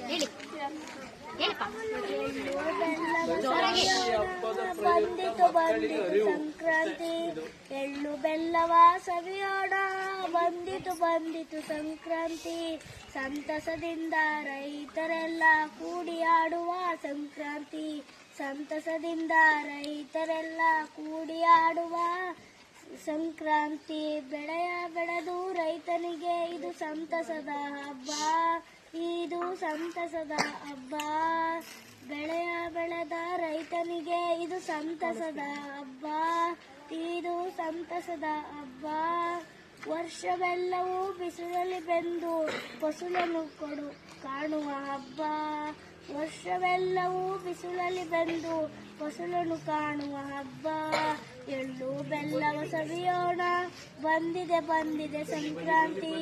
ಹೇಳಿ ಹೇಳಪ್ಪ. ಬಂದಿತು ಬಂದಿತು ಸಂಕ್ರಾಂತಿ, ಎಳ್ಳು ಬೆಲ್ಲವ ಸವಿಯೋಣ. ಬಂದಿತು ಬಂದಿತು ಸಂಕ್ರಾಂತಿ, ಸಂತಸದಿಂದ ರೈತರೆಲ್ಲ ಕೂಡಿ ಆಡುವ ಸಂಕ್ರಾಂತಿ. ಸಂತಸದಿಂದ ರೈತರೆಲ್ಲ ಕೂಡಿ ಆಡುವ ಸಂಕ್ರಾಂತಿ. ಬೆಳೆಯ ಬೆಳೆದು ರೈತನಿಗೆ ಇದು ಸಂತಸದ ಹಬ್ಬ, ಇದು ಸಂತಸದ ಹಬ್ಬ. ಬೆಳೆಯ ಬೆಳೆದ ರೈತನಿಗೆ ಇದು ಸಂತಸದ ಹಬ್ಬ, ಇದು ಸಂತಸದ ಹಬ್ಬ. ವರ್ಷವೆಲ್ಲವೂ ಬಿಸಿಲಲ್ಲಿ ಬೆಂದು ಫಸಲನ್ನು ಕಾಣುವ ಹಬ್ಬ. ವರ್ಷವೆಲ್ಲವೂ ಬಿಸಿಲಲ್ಲಿ ಬೆಂದು ಫಸಲನ್ನು ಕಾಣುವ ಹಬ್ಬ. ಎಳ್ಳು ಬೆಲ್ಲವ ಸವಿಯೋಣ, ಬಂದಿದೆ ಬಂದಿದೆ ಸಂಕ್ರಾಂತಿ.